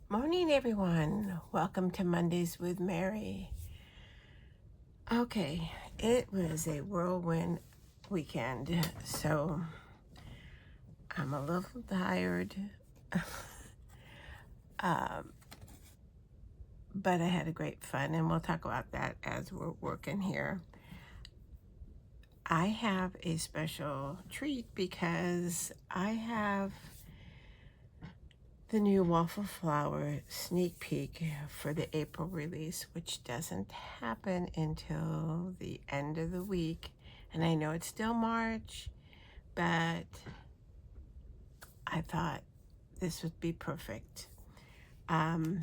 Morning, everyone. Welcome to Mondays with Mary. Okay, it was a whirlwind weekend, so I'm a little tired, um, but I had a great fun, and we'll talk about that as we're working here. I have a special treat because I have the new Waffle Flower sneak peek for the April release, which doesn't happen until the end of the week. And I know it's still March, but I thought this would be perfect. The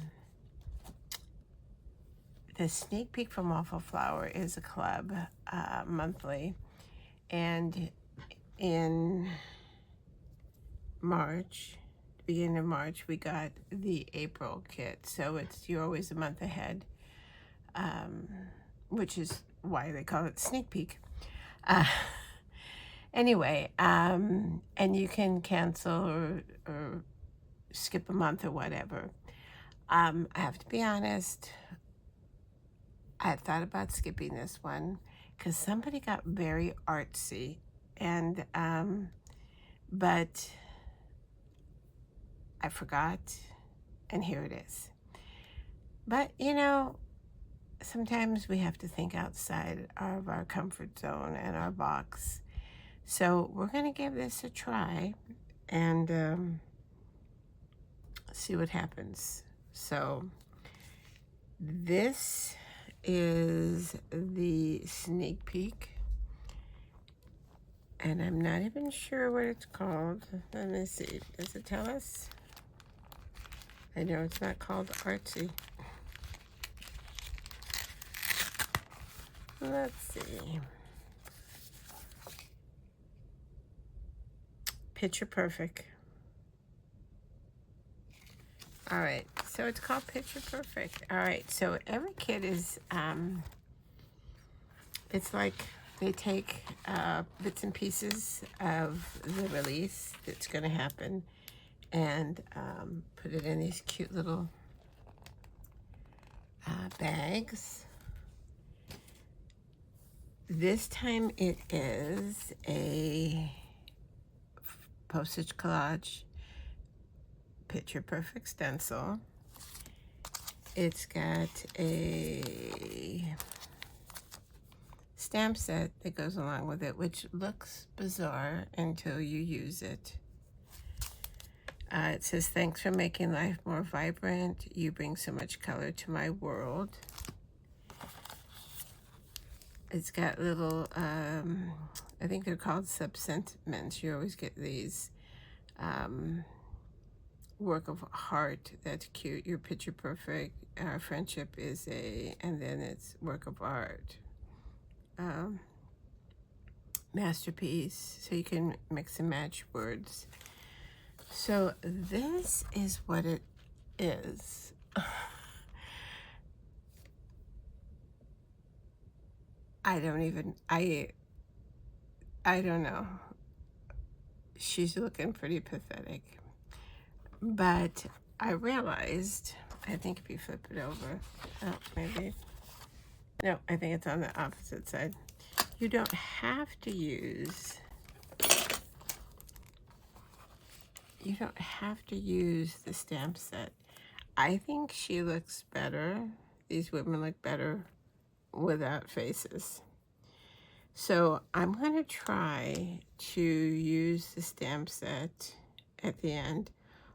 sneak peek from Waffle Flower is a club monthly, and in March, beginning of March, we got the April kit, so you're always a month ahead, which is why they call it sneak peek. Anyway, and you can cancel or skip a month or whatever. I have to be honest, I thought about skipping this one because somebody got very artsy, and but I forgot, and here it is. But sometimes we have to think outside of our comfort zone and our box. So we're going to give this a try and see what happens. So this is the sneak peek, and I'm not even sure what it's called. Let me see. Does it tell us? I know it's not called artsy. Let's see. Picture Perfect. All right, so it's called Picture Perfect. All right, so every kit is, it's like they take bits and pieces of the release that's going to happen and put it in these cute little bags. This time it is a postage collage picture perfect stencil. It's got a stamp set that goes along with it, which looks bizarre until you use it. It says, "Thanks for making life more vibrant. You bring so much color to my world." It's got little, I think they're called sub-sentiments. You always get these work of art. That's cute. Your picture perfect. Our friendship is and then it's work of art. Masterpiece. So you can mix and match words. So this is what it is. I don't know. She's looking pretty pathetic. But I realized, I think if you flip it over, oh, maybe. No, I think it's on the opposite side. You don't have to use the stamp set. I think she looks better. These women look better without faces. So I'm going to try to use the stamp set at the end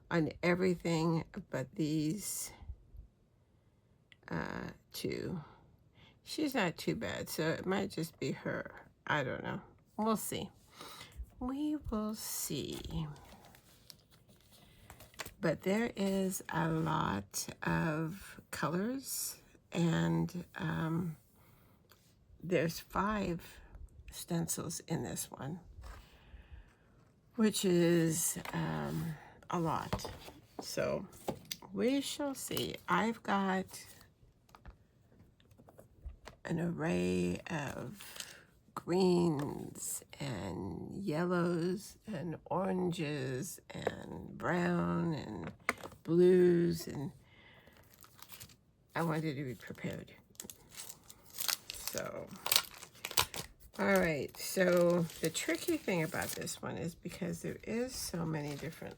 on everything but these two. She's not too bad, so it might just be her. I don't know. We'll see. We will see. But there is a lot of colors, and there's 5 stencils in this one, which is a lot. So we shall see. I've got an array of greens and yellows and oranges and brown and blues, and I wanted to be prepared. So, all right, so the tricky thing about this one is because there is so many different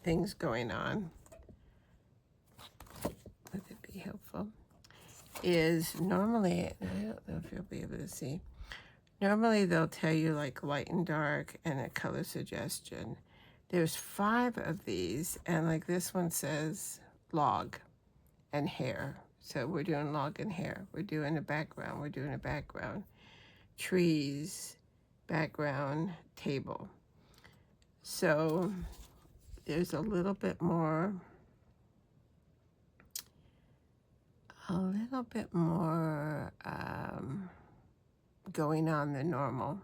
things going on, would it be helpful, is normally, I don't know if you'll be able to see, normally they'll tell you like light and dark and a color suggestion. There's 5 of these, and like this one says log and hair. So we're doing log and hair. We're doing a background. We're doing a background. Trees, background, table. So there's a little bit more going on than normal.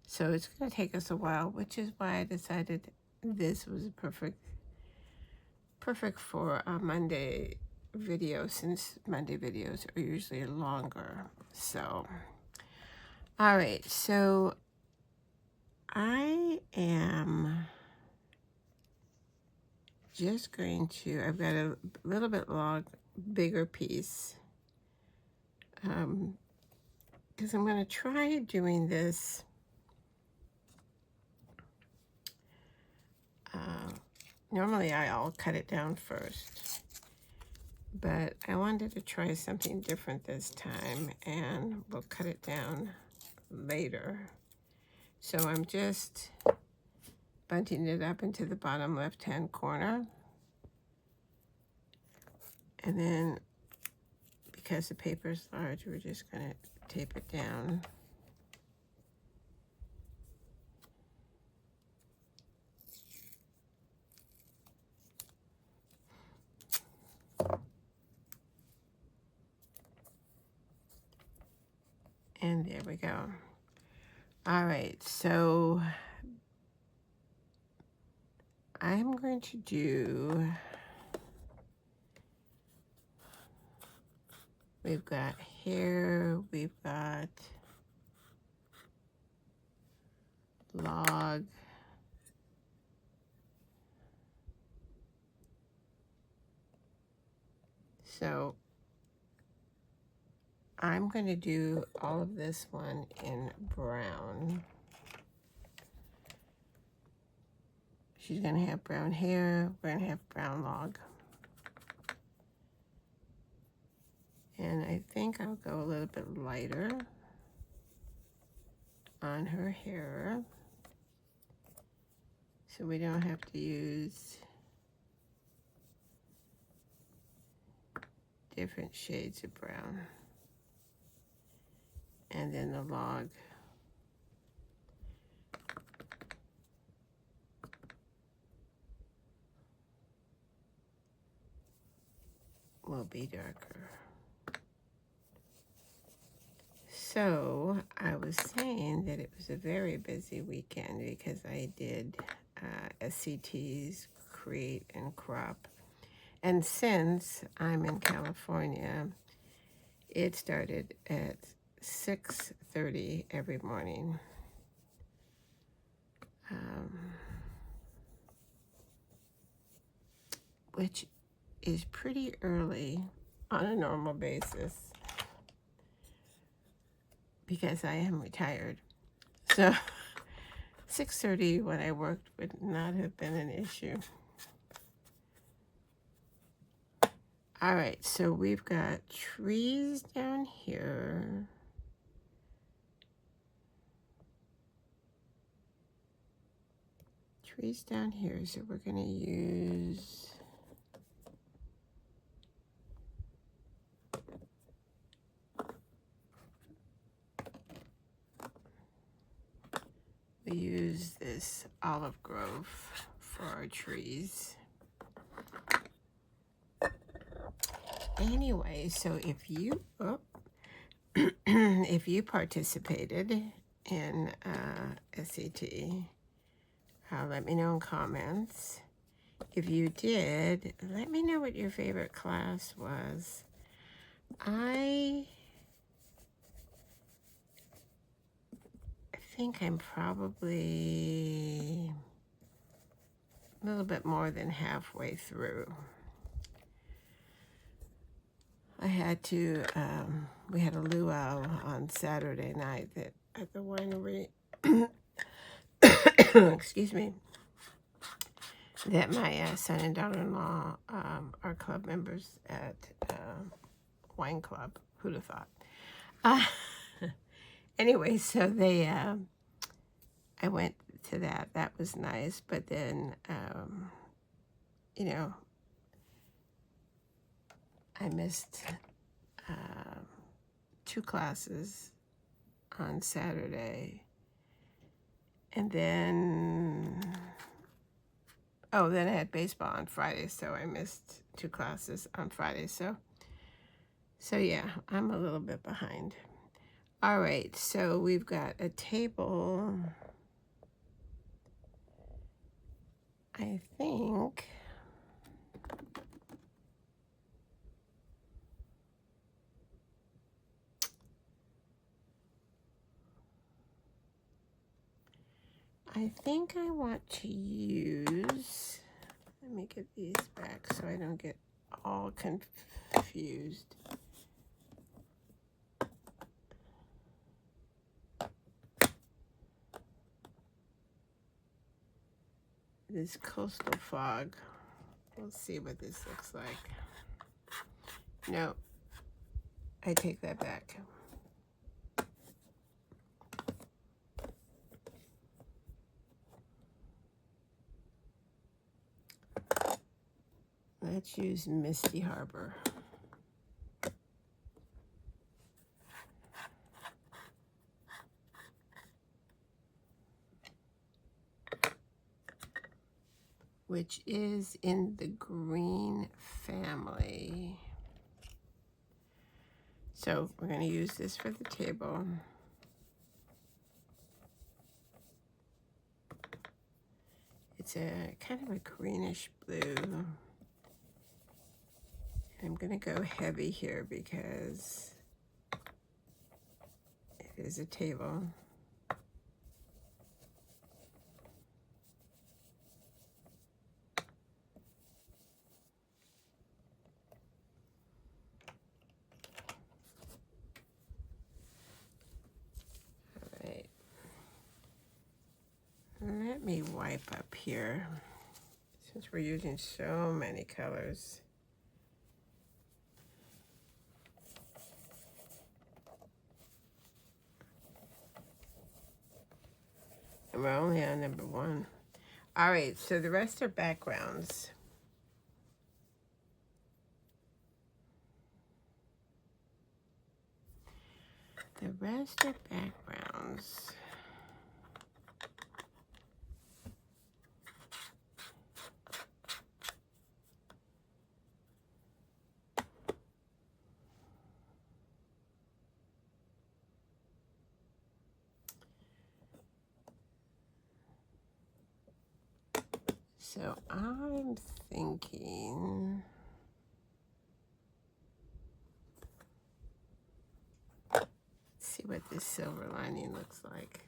So it's going to take us a while, which is why I decided this was perfect for a Monday video, since Monday videos are usually longer. So, all right, so I am just going to, I've got a little bit bigger piece, because I'm going to try doing this normally I'll cut it down first, but I wanted to try something different this time, and we'll cut it down later. So I'm just bunting it up into the bottom left-hand corner, and then because the paper is large, we're just going to tape it down. And there we go. All right, so I'm going to do, we've got hair, we've got log, so I'm going to do all of this one in brown. She's going to have brown hair, we're going to have brown log. And I think I'll go a little bit lighter on her hair, so we don't have to use different shades of brown. And then the log will be darker. So I was saying that it was a very busy weekend because I did SCTs, create and crop. And since I'm in California, it started at 6:30 every morning. Which is pretty early on a normal basis because I am retired. So 6:30 when I worked would not have been an issue. All right, so we've got trees down here. Trees down here, so we're going to use this olive grove for our trees. Anyway, so if you if you participated in SCT, let me know in comments. If you did, let me know what your favorite class was. I think I'm probably a little bit more than halfway through. I had to, we had a luau on Saturday night at the winery, excuse me, that my son and daughter-in-law are club members at wine club. Who'd have thought? Anyway, so they, I went to that. That was nice. But then, you know, I missed 2 classes on Saturday. And then, then I had baseball on Friday, so I missed 2 classes on Friday. So yeah, I'm a little bit behind. All right, so we've got a table. I think I want to use, let me get these back so I don't get all confused. This coastal fog. We'll see what this looks like. No, I take that back. Let's use Misty Harbor. Which is in the green family. So we're going to use this for the table. It's a kind of a greenish blue. I'm going to go heavy here because it is a table. Let me wipe up here since we're using so many colors. And we're only on number 1. All right, so the rest are backgrounds. The rest are backgrounds. So I'm thinking, let's see what this silver lining looks like.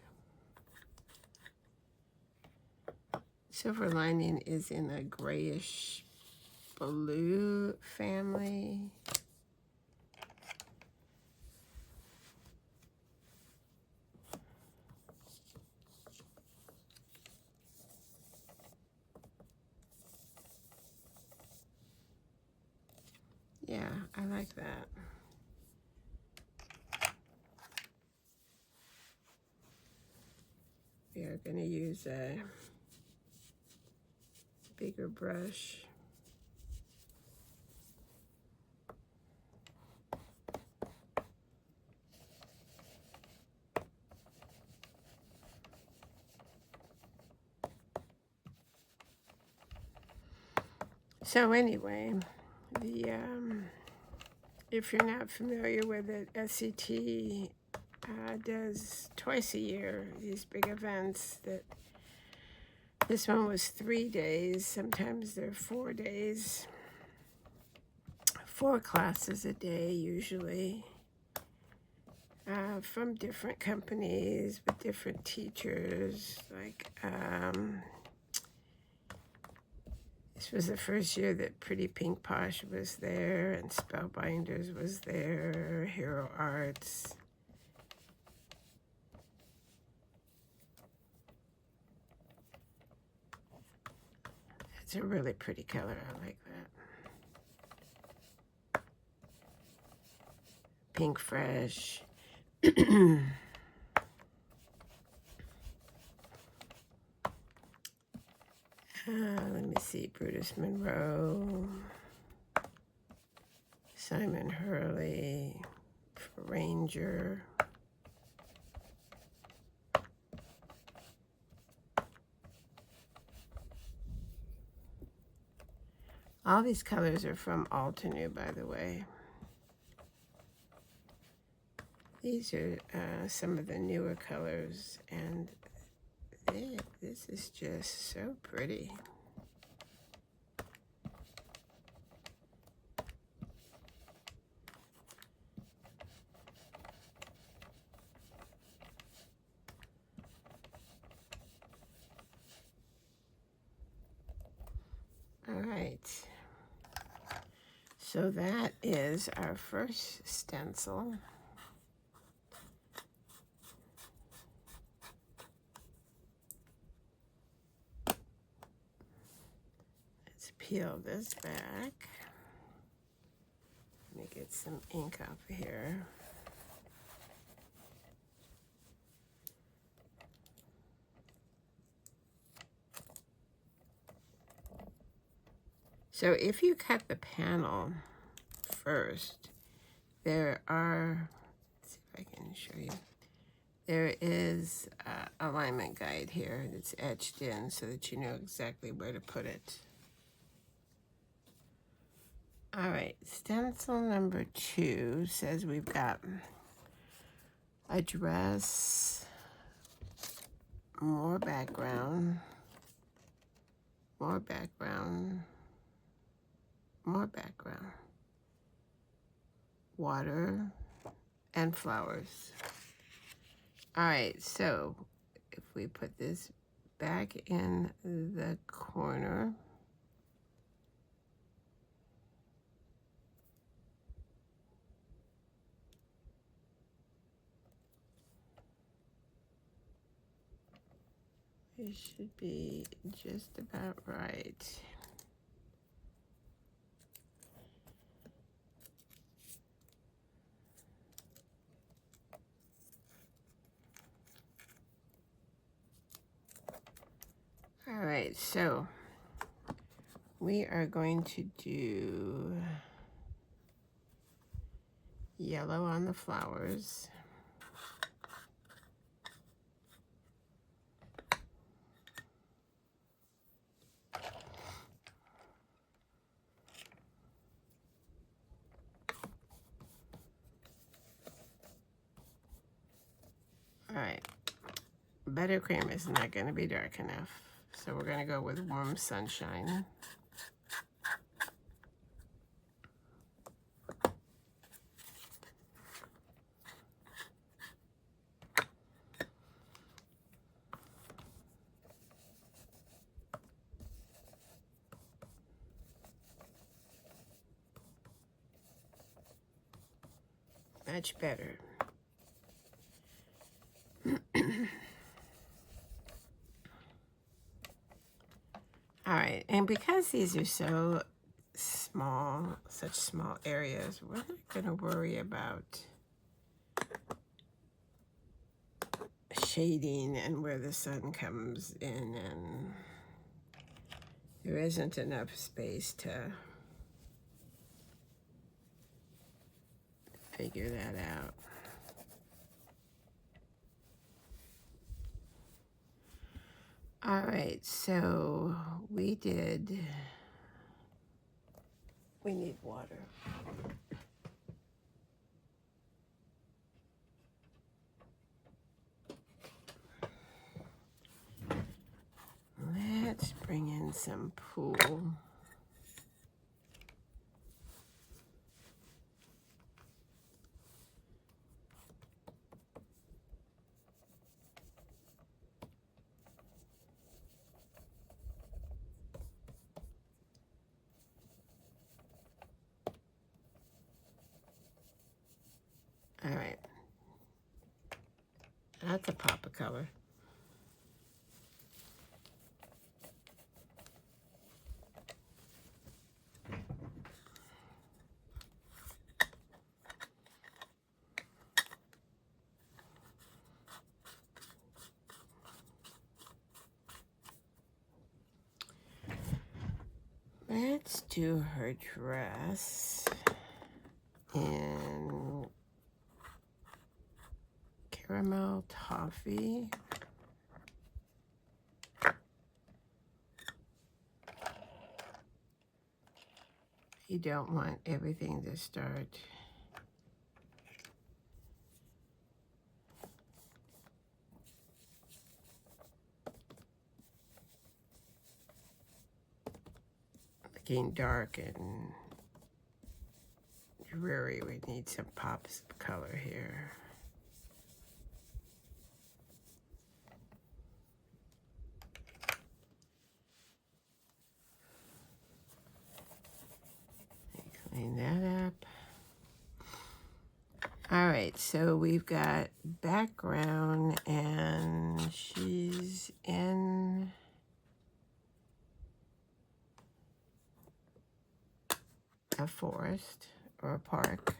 Silver lining is in a grayish blue family. Yeah, I like that. We are going to use a bigger brush. So anyway, if you're not familiar with it, SCT does twice a year these big events. That this one was 3 days. Sometimes they're 4 days. 4 classes a day usually. from different companies with different teachers. Like, this was the first year that Pretty Pink Posh was there, and Spellbinders was there, Hero Arts. It's a really pretty color. I like that. Pink Fresh. Let me see. Brutus Monroe. Simon Hurley. Ranger. All these colors are from Anew, by the way. These are some of the newer colors, and this is just so pretty. All right. So that is our first stencil. Let's peel this back. Let me get some ink off of here. So if you cut the panel first, there are, let's see if I can show you. There is an alignment guide here that's etched in so that you know exactly where to put it. All right, stencil number 2 says we've got a dress, more background, more background, more background, water, and flowers. All right, so if we put this back in the corner, it should be just about right. All right, so we are going to do yellow on the flowers. All right, buttercream is not going to be dark enough, so we're going to go with warm sunshine. Much better. All right, and because these are so small, such small areas, we're not going to worry about shading and where the sun comes in, and there isn't enough space to figure that out. All right, so we need water. Let's bring in some pool. That's a pop of color. Let's do her dress in caramel toffee. You don't want everything to start looking dark and dreary. We need some pops of color here. Clean that up. All right, so we've got background, and she's in a forest or a park.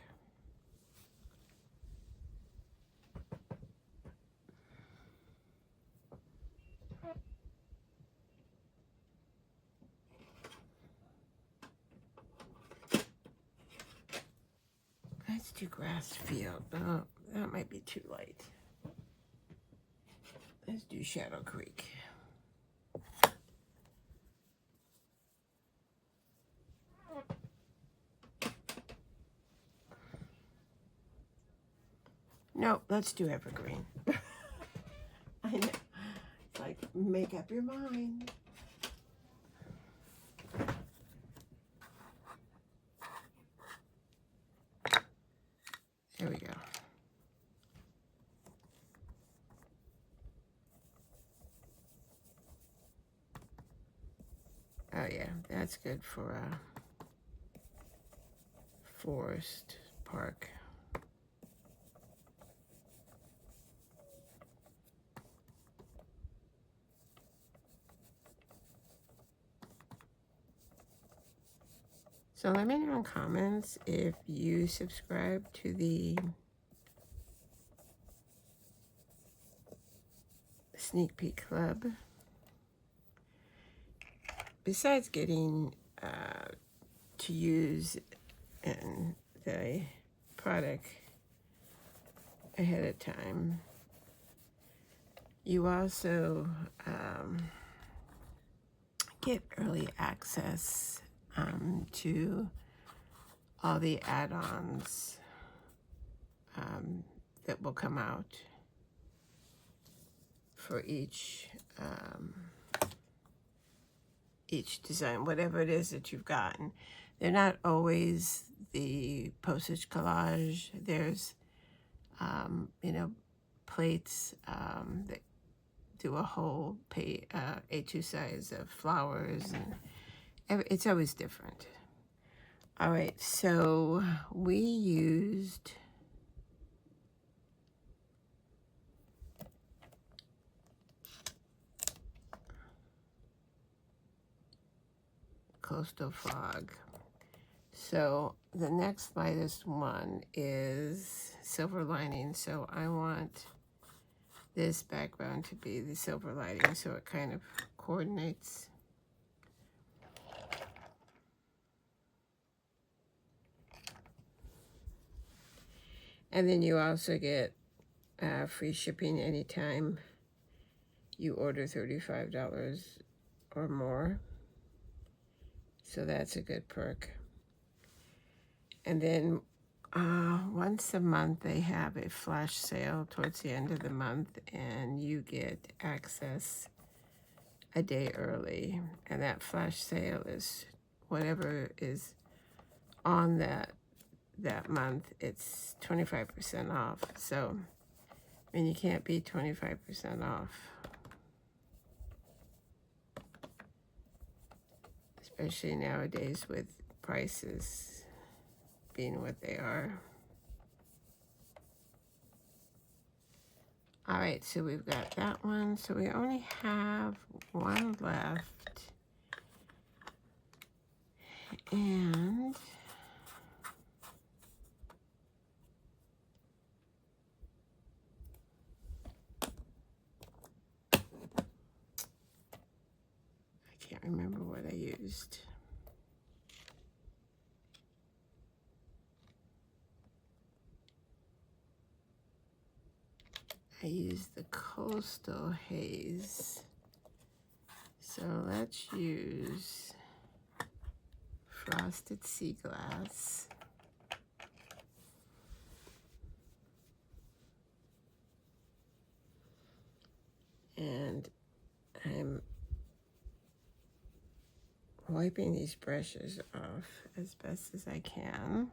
Let's do grass field. Oh, that might be too light. Let's do Shadow Creek. No, let's do Evergreen. I know. It's like, make up your mind. There we go. Oh yeah, that's good for a forest park. So let me know in comments if you subscribe to the Sneak Peek Club. Besides getting to use the product ahead of time, you also get early access to all the add-ons that will come out for each design, whatever it is that you've gotten. They're not always the postage collage. There's plates that do a whole A2 size of flowers, and it's always different. All right, so we used Coastal Fog. So the next lightest one is Silver Lining. So I want this background to be the silver lining, so it kind of coordinates. And then you also get free shipping anytime you order $35 or more. So that's a good perk. And then once a month they have a flash sale towards the end of the month, and you get access a day early. And that flash sale is whatever is on that month. It's 25% off. So, I mean, you can't beat 25% off, especially nowadays with prices being what they are. All right, so we've got that one. So we only have one left. And I can't remember what I used. I used the Coastal Haze. So let's use Frosted Sea Glass. And I'm wiping these brushes off as best as I can.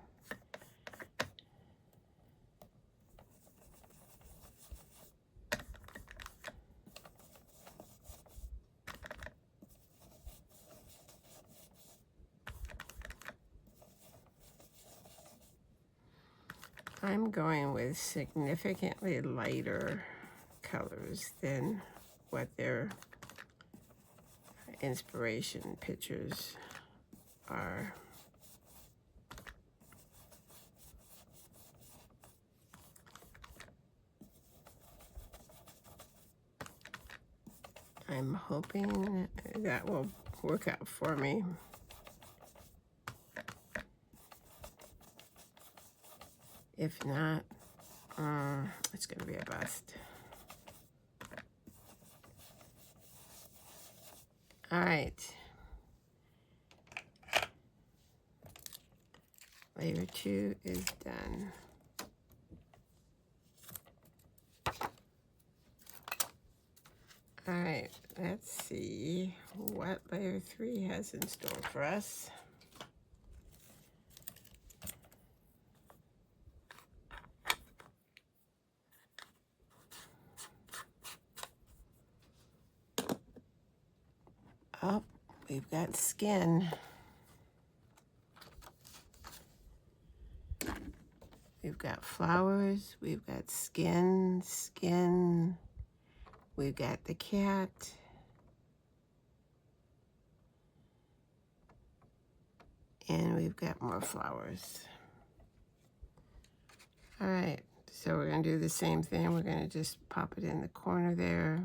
I'm going with significantly lighter colors than what their inspiration pictures are. I'm hoping that will work out for me. If not, it's going to be a bust. All right. Layer 2 is done. All right, let's see what layer 3 has in store for us. Oh, we've got skin. We've got flowers, we've got skin, we've got the cat. And we've got more flowers. All right, so we're gonna do the same thing. We're gonna just pop it in the corner there.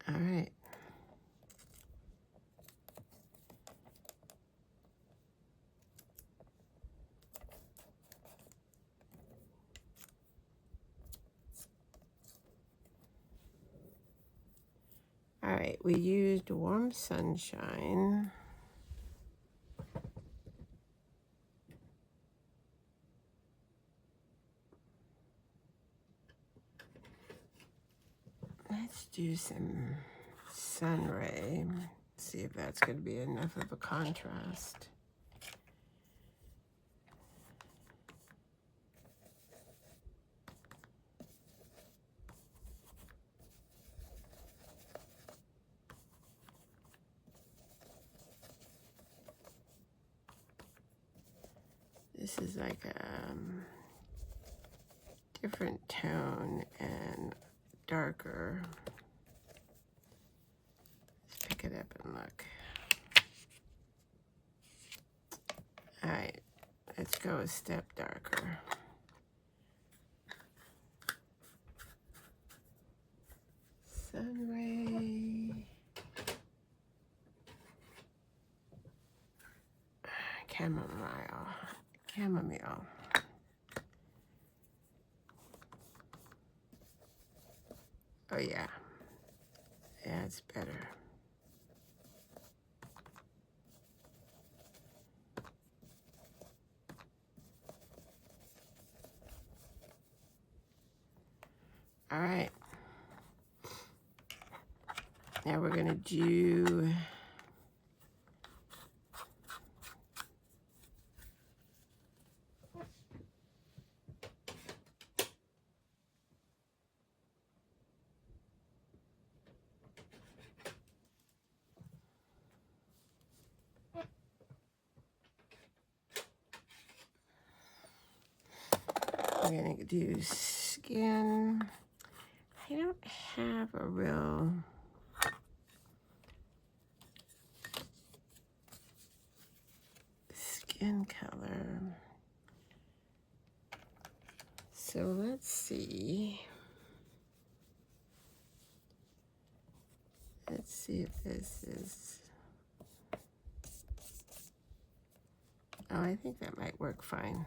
All right. All right, we used Warm Sunshine. Let's do some sun ray. See if that's going to be enough of a contrast. This is like a different tone and darker. Let's pick it up and look. All right, let's go a step darker. Sunray. Chamomile. Oh yeah, that's better. All right. Now we're gonna do going to do skin. I don't have a real skin color. So let's see. Let's see if this is, oh, I think that might work fine.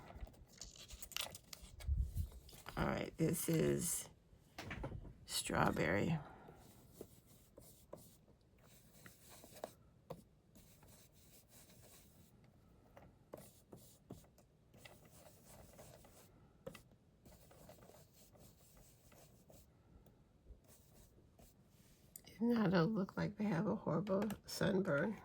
All right, this is strawberry. Now they'll look like they have a horrible sunburn.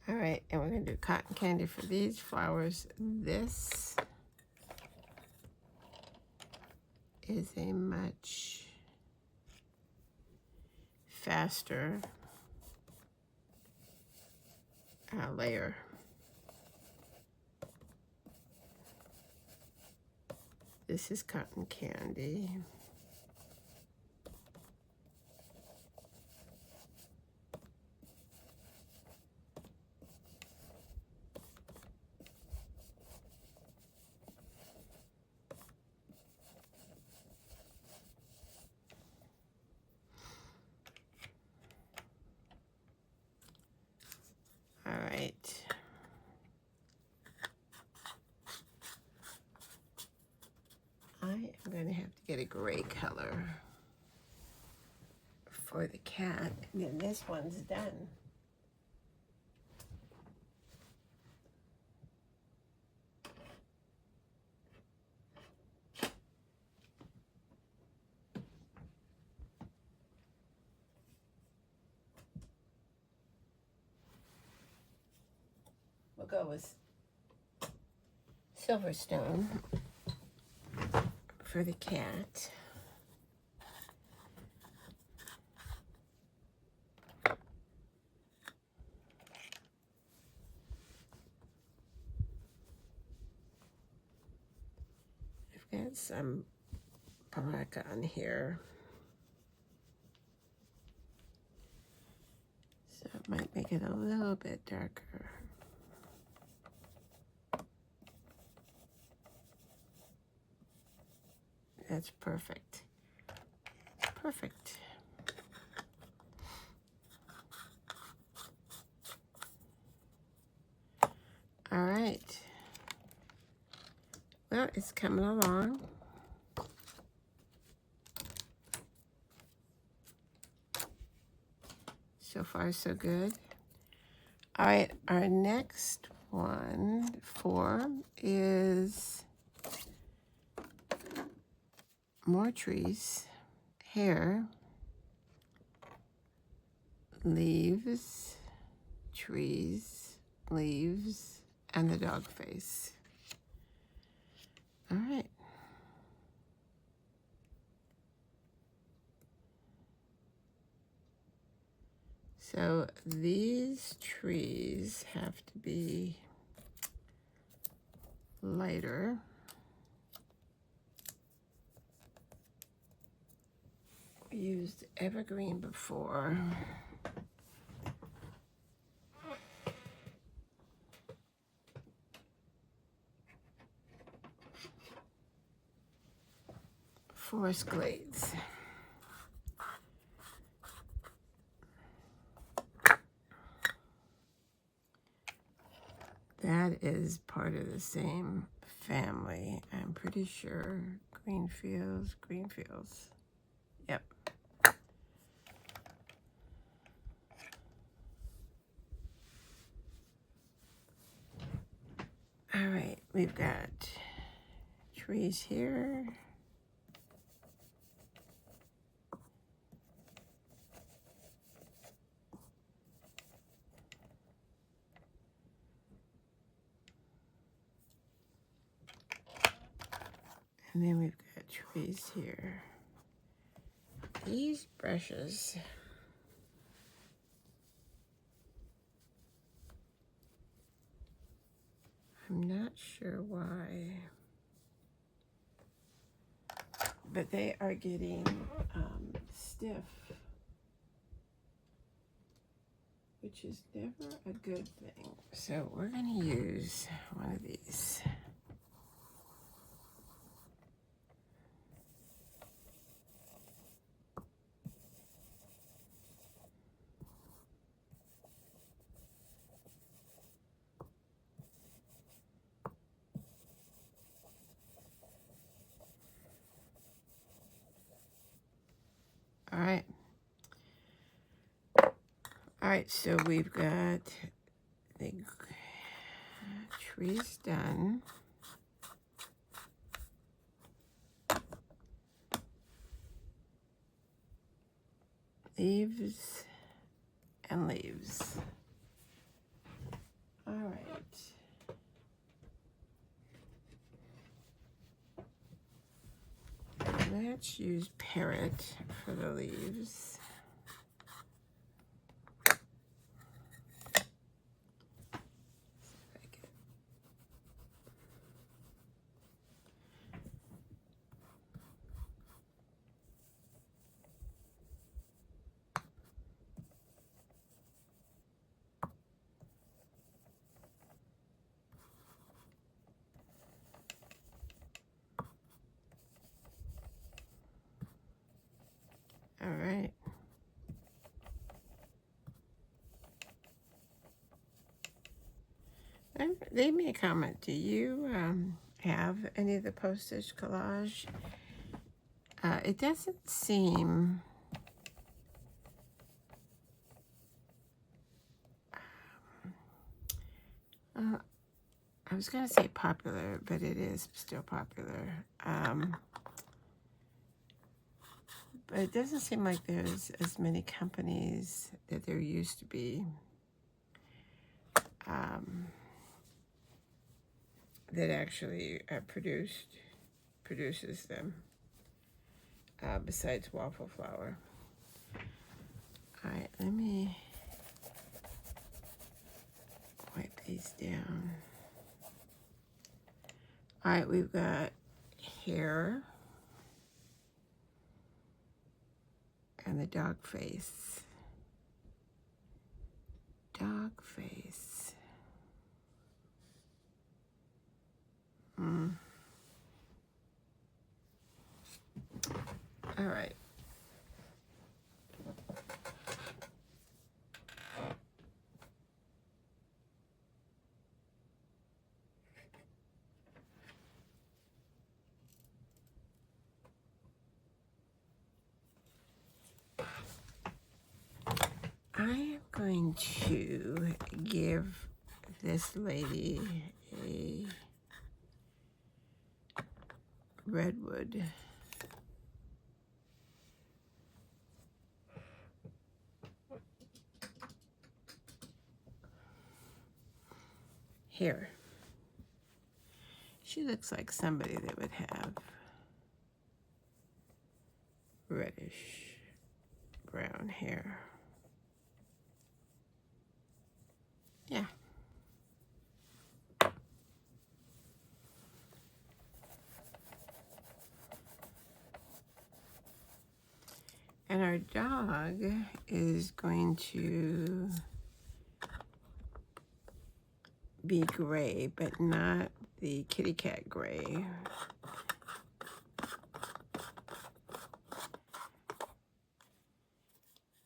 All right, and we're gonna do cotton candy for these flowers. This is a much faster layer. This is cotton candy. All right. I am going to have to get a gray color for the cat, and then this one's done. We'll go with Silverstone for the cat. I've got some black on here, so it might make it a little bit darker. That's perfect. Perfect. All right. Well, it's coming along. So far, so good. All right, our next one, 4, is more trees, hair, leaves, trees, leaves, and the dog face. All right. So these trees have to be lighter. We used evergreen before. Forest glades. That is part of the same family, I'm pretty sure. Greenfields, Greenfields. Yep. All right, we've got trees here. And then we've got trees here. These brushes, I'm not sure why, but they are getting stiff, which is never a good thing. So we're going to use one of these. All right. All right, so we've got the trees done. Leaves and leaves. All right. Let's use Parrot for the leaves. All right. And leave me a comment. Do you have any of the postage collage? It doesn't seem I was going to say popular, but it is still popular. But it doesn't seem like there's as many companies that there used to be that actually produces them, besides Waffle flour. All right, let me wipe these down. All right, we've got hair and the dog face. Dog face. All right. I am going to give this lady a redwood. Here. She looks like somebody that would have reddish brown hair. Yeah. And our dog is going to be gray, but not the kitty cat gray.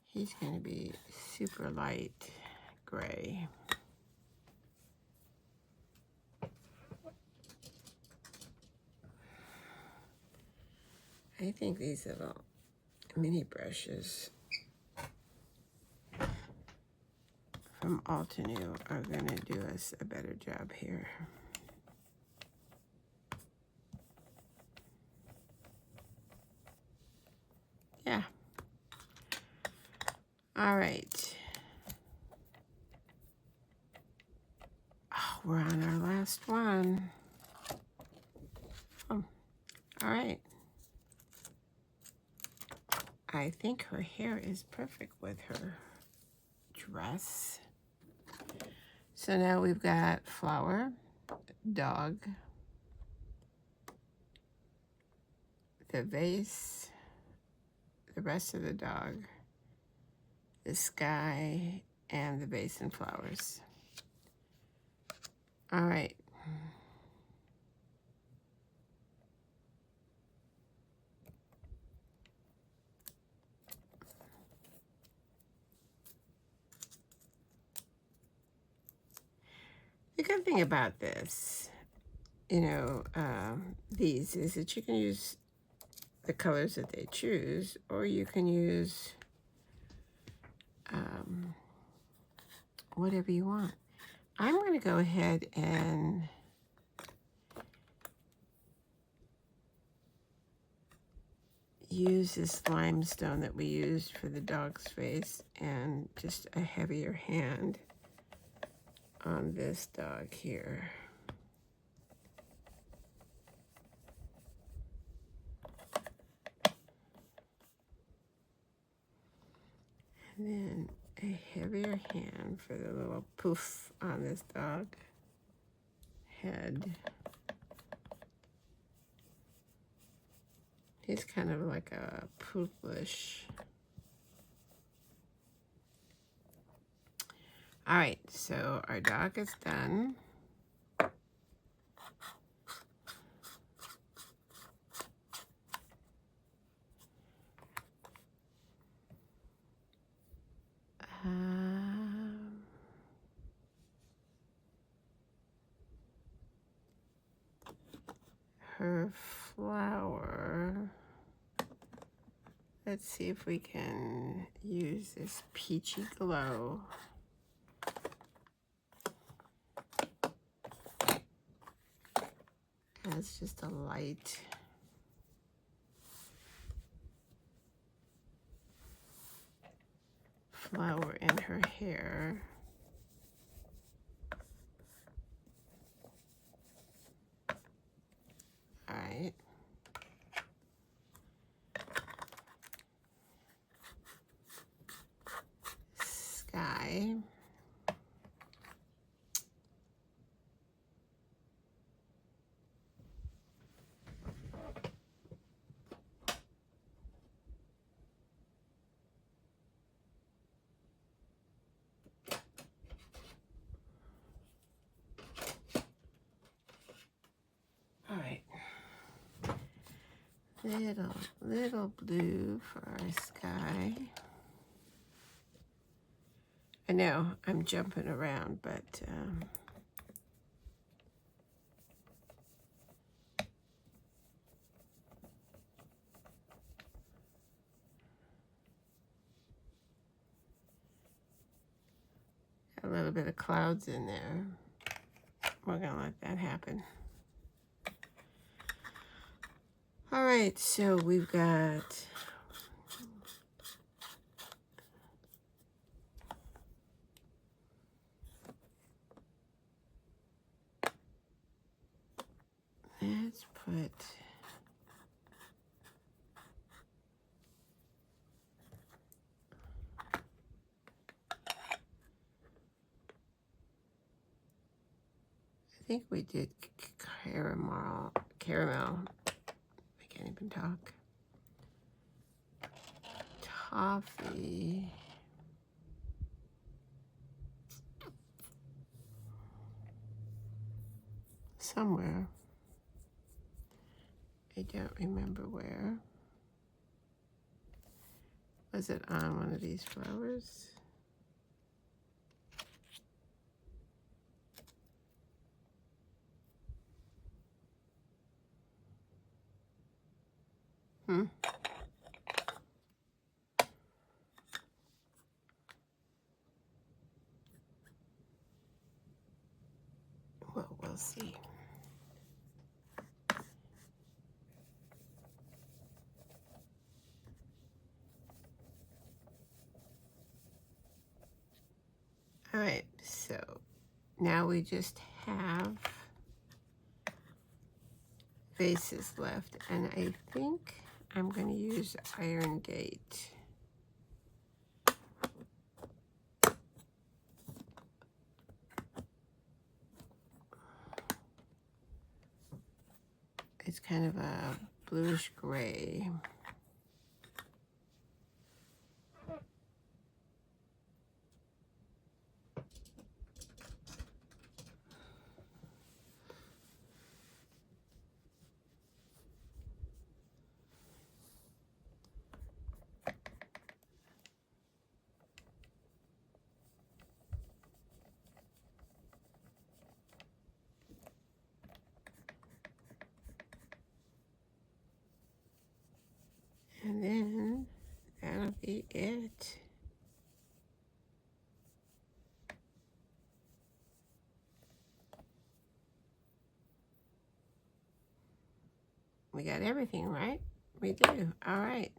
He's going to be super light gray. I think these little mini brushes from Anew are going to do us a better job here. Yeah. All right. Oh, we're on our last one. Oh, all right. I think her hair is perfect with her dress. So now we've got flower, dog, the vase, the rest of the dog, the sky, and the vase and flowers. All right. The good thing about this, these is that you can use the colors that they choose, or you can use whatever you want. I'm going to go ahead and use this limestone that we used for the dog's face and just a heavier hand on this dog here. And then a heavier hand for the little poof on this dog head. He's kind of like a poodlish. All right, so our dog is done. Her flower. Let's see if we can use this peachy glow. As just a light flower in her hair. All right. Sky. All right. Little blue for our sky. I know I'm jumping around, but a little bit of clouds in there. We're gonna let that happen. All right, so we've got let's put I think we did caramel. I can't even talk. Toffee. Somewhere. I don't remember where. Was it on one of these flowers? Well, we'll see. All right, so now we just have vases left, and I think I'm going to use Iron Gate. It's kind of a bluish gray. And then that'll be it. We got everything, right? We do. All right.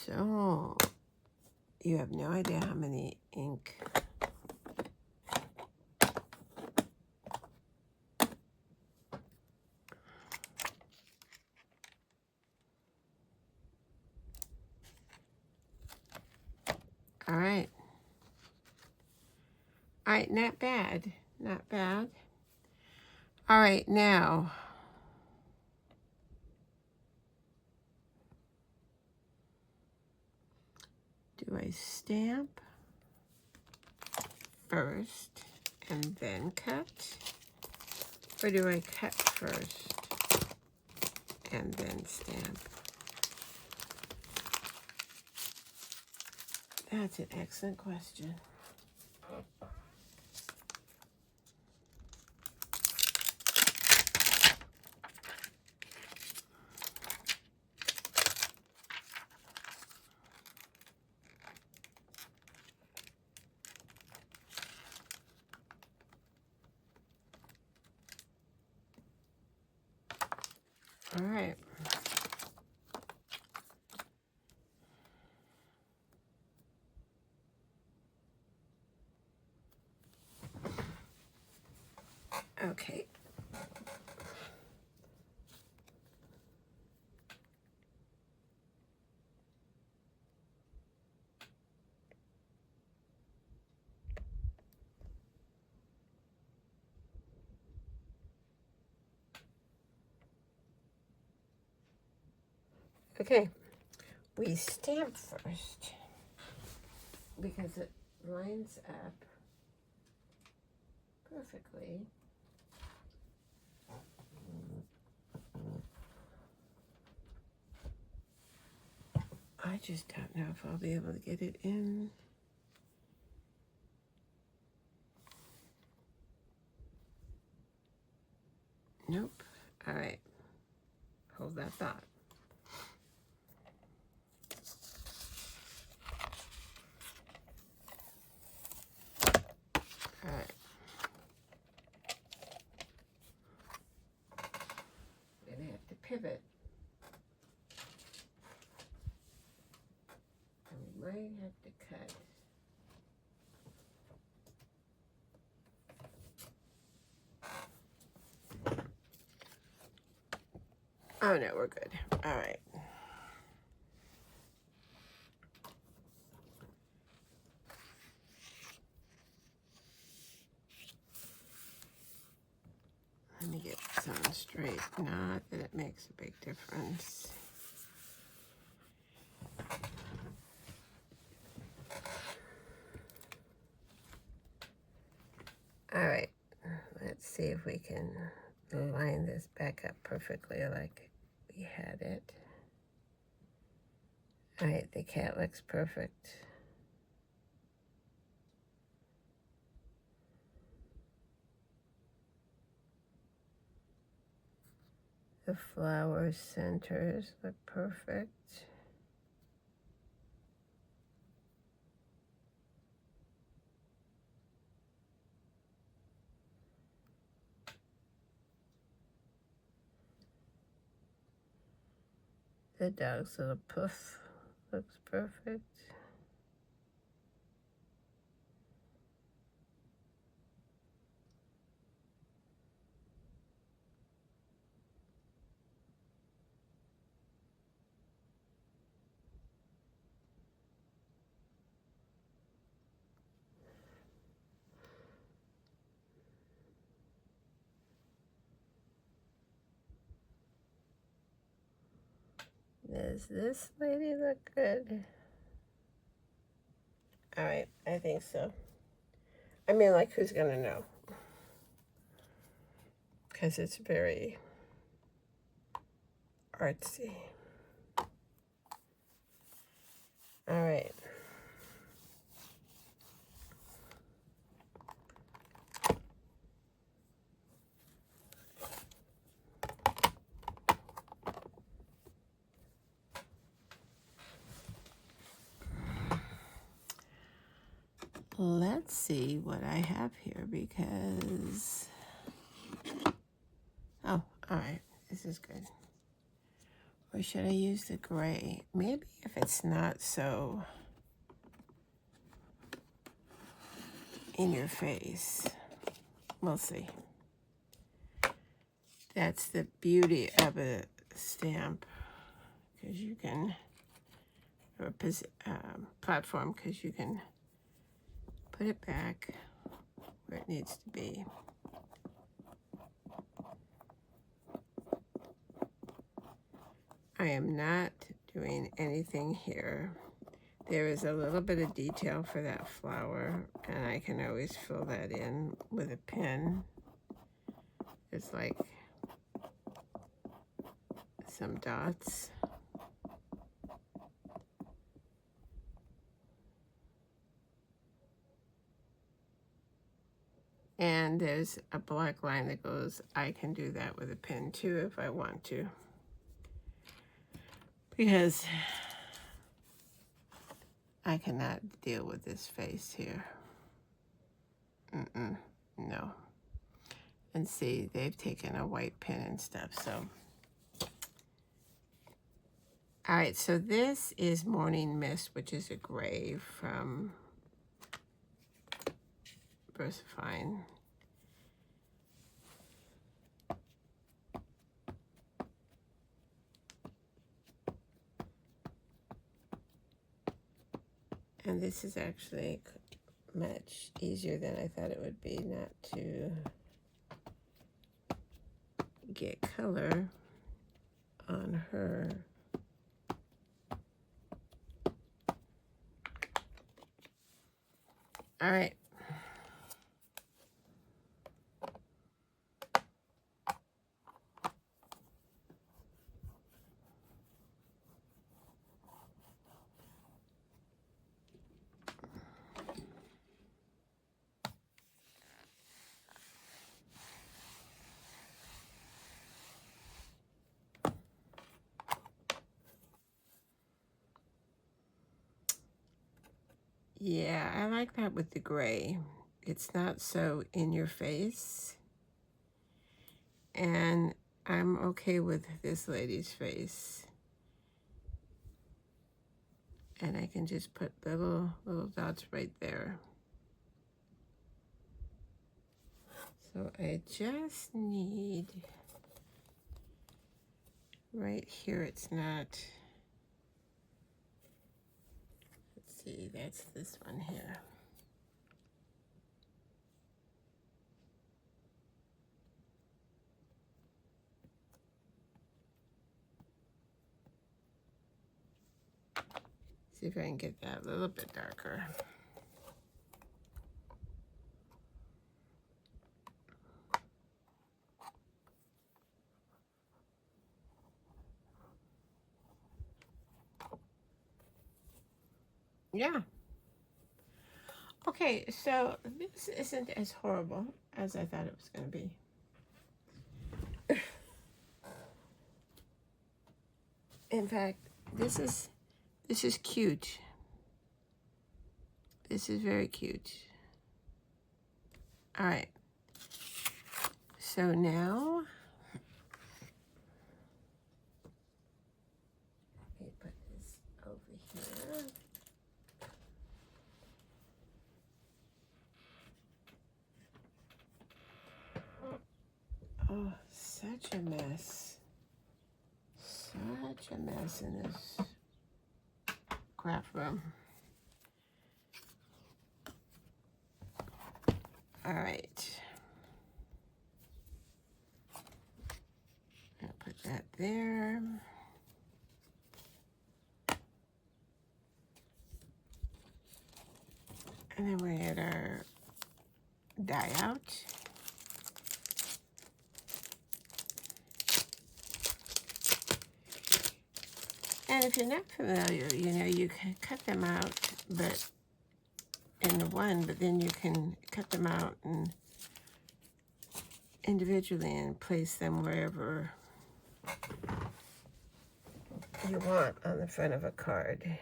So, you have no idea how many ink. All right. All right, not bad. Not bad. All right, now. Do I stamp first and then cut? Or do I cut first and then stamp? That's an excellent question. All right. Okay. Okay. We stamp first because it lines up perfectly. I just don't know if I'll be able to get it in. Nope. All right. Hold that thought. All right. I'm gonna have to pivot. And we might have to cut. Oh no, we're good. All right. Let me get something straight. Not that it makes a big difference. All right. Let's see if we can line this back up perfectly like we had it. All right, the cat looks perfect. The flower centers look perfect. The dog's little poof looks perfect. Does this lady look good? All right, I think so. I mean, like, who's gonna know? Because it's very artsy. All right. Let's see what I have here because, oh, all right, this is good. Or should I use the gray? Maybe if it's not so in your face. We'll see. That's the beauty of a stamp, because you can, or a platform, because you can put it back where it needs to be. I am not doing anything here. There is a little bit of detail for that flower, and I can always fill that in with a pen. It's like some dots. And there's a black line that goes, I can do that with a pen too if I want to. Because I cannot deal with this face here. No. And see, they've taken a white pen and stuff, so. All right, so this is Morning Mist, which is a gray from Versafine. And this is actually much easier than I thought it would be, not to get color on her. All right. Yeah, I like that with the gray. It's not so in your face. And I'm okay with this lady's face. And I can just put little dots right there. So I just need, right here it's not, let's see, that's this one here. See if I can get that a little bit darker. Yeah. Okay, so this isn't as horrible as I thought it was going to be. In fact, this is cute. This is very cute. All right. So now, let me put this over here. Oh, such a mess. Such a mess in this craft room. All right. I'll put that there. And then we add our dye out. And if you're not familiar, you know, you can cut them out, but in the one, but then you can cut them out and individually and place them wherever you want on the front of a card.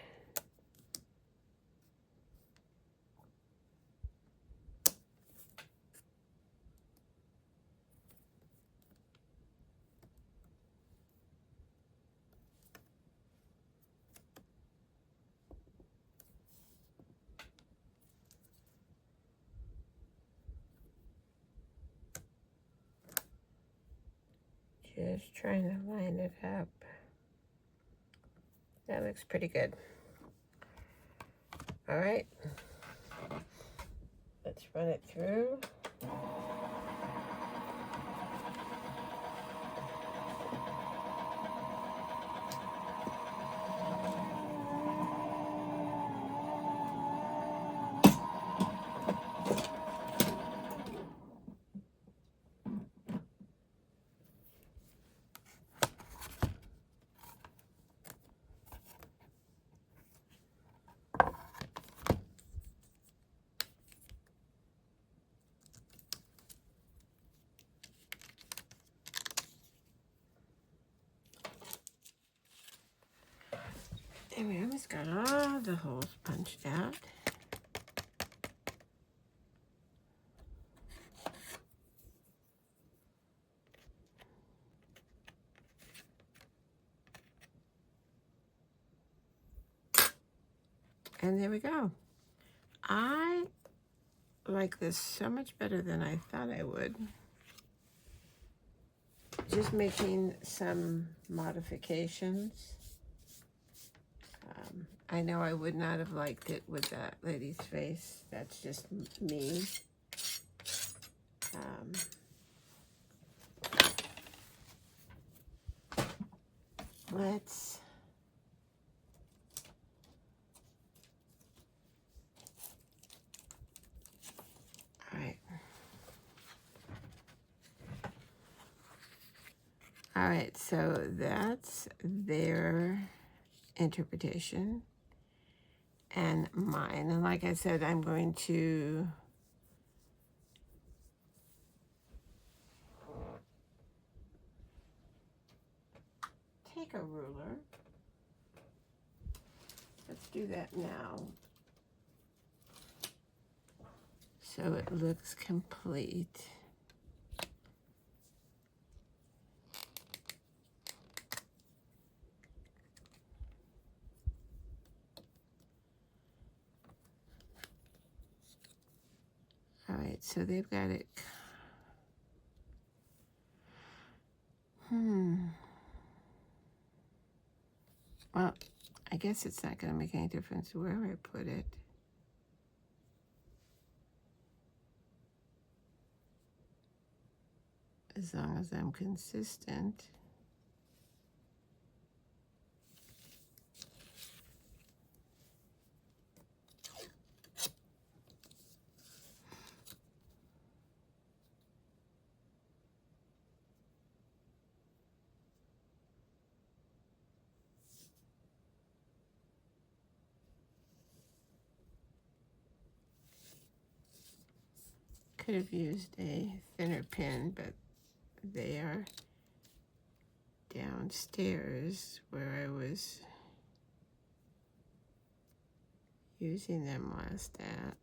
Just trying to line it up. That looks pretty good. All right, let's run it through. And we almost got all the holes punched out. And there we go. I like this so much better than I thought I would. Just making some modifications. I know I would not have liked it with that lady's face. That's just me. Let's all right, so that's their interpretation and mine. And like I said, I'm going to take a ruler. Let's do that now, so it looks complete. All right, so they've got it. Well, I guess it's not going to make any difference where I put it. As long as I'm consistent. Could have used a thinner pin, but they are downstairs where I was using them last at.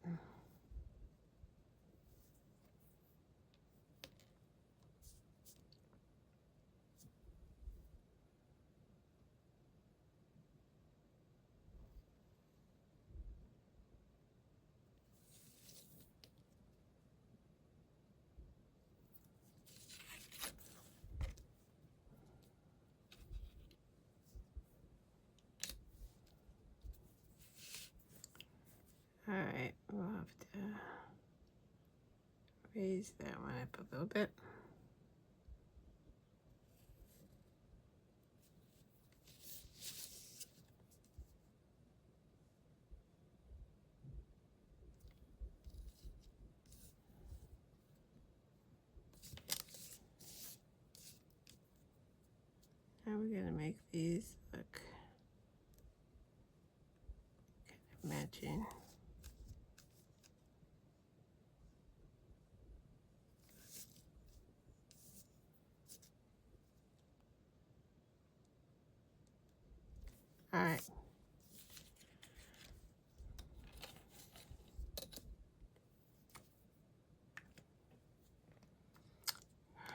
All right, we'll have to raise that one up a little bit. matching. All right.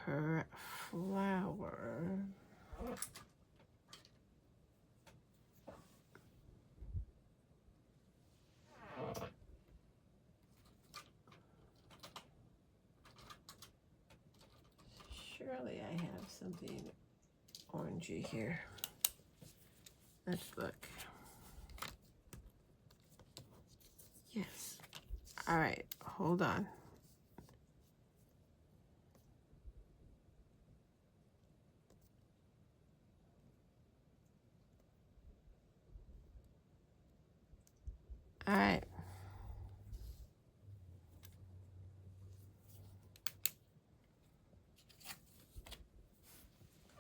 Her flower. Surely I have something orangey here. Let's look. Yes. All right, hold on. All right.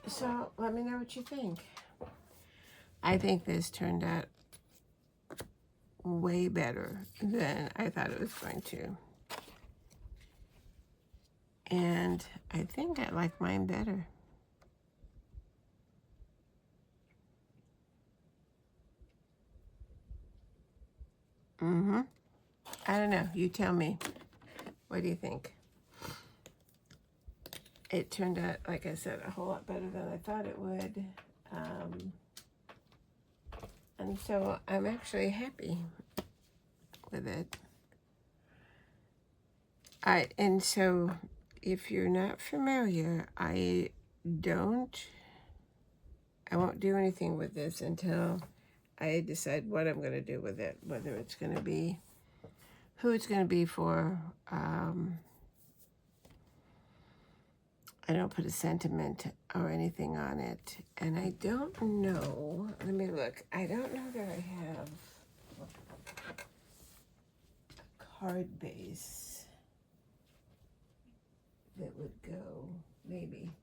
So let me know what you think. I think this turned out way better than I thought it was going to. And I think I like mine better. I don't know. You tell me. What do you think? It turned out, like I said, a whole lot better than I thought it would. And so I'm actually happy with it. All right, and so if you're not familiar, I won't do anything with this until I decide what I'm going to do with it, whether it's going to be, who it's going to be for. I don't put a sentiment or anything on it. And I don't know, let me look. I don't know that I have a card base that would go, maybe.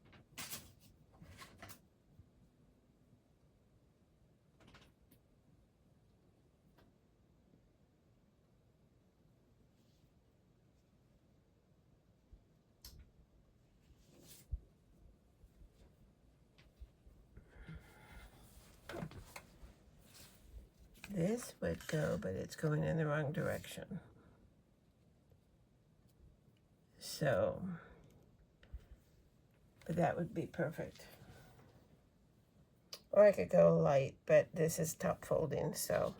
This would go, but it's going in the wrong direction. So, but that would be perfect. Or I could go light, but this is top folding, so.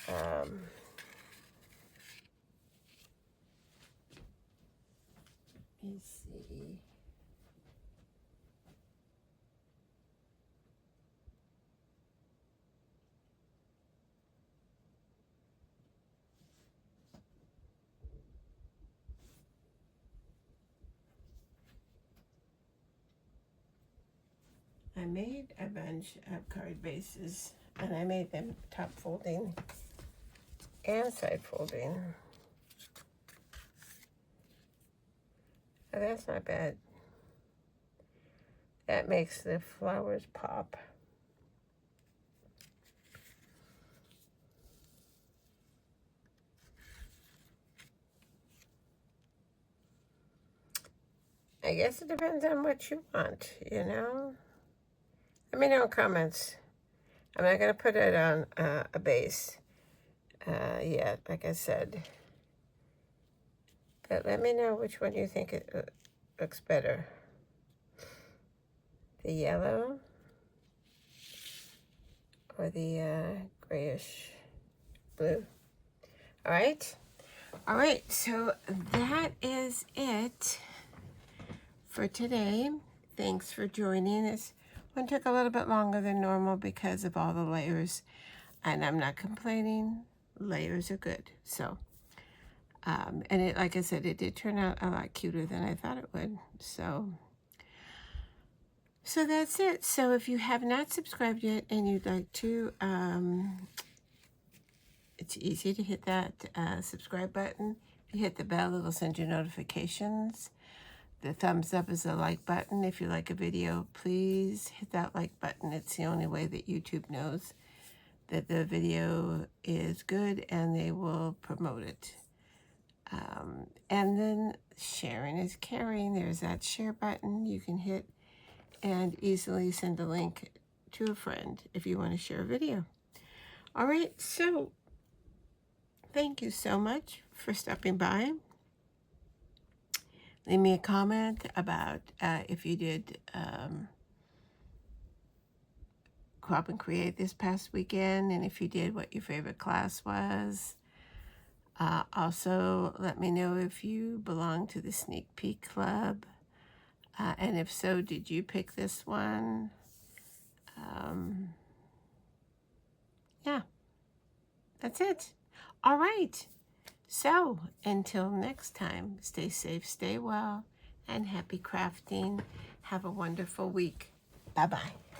Let me see. I made a bunch of card bases, and I made them top folding and side folding. Oh, that's not bad. That makes the flowers pop. I guess it depends on what you want, you know? Let me know in comments. I'm not going to put it on a base yet, like I said. But let me know which one you think it looks better. The yellow or the grayish blue. All right. All right, so that is it for today. Thanks for joining us. One took a little bit longer than normal because of all the layers, and I'm not complaining. Layers are good. So, and it, like I said, it did turn out a lot cuter than I thought it would. So that's it. So if you have not subscribed yet and you'd like to, it's easy to hit that subscribe button. If you hit the bell, it'll send you notifications. The thumbs up is a like button. If you like a video, please hit that like button. It's the only way that YouTube knows that the video is good and they will promote it. And then sharing is caring. There's that share button you can hit and easily send a link to a friend if you want to share a video. All right, so thank you so much for stopping by. Leave me a comment about if you did Co-op and Create this past weekend, and if you did, what your favorite class was. Also, let me know if you belong to the Sneak Peek Club. And if so, did you pick this one? Yeah, that's it. All right. So, until next time, stay safe, stay well, and happy crafting. Have a wonderful week. Bye-bye.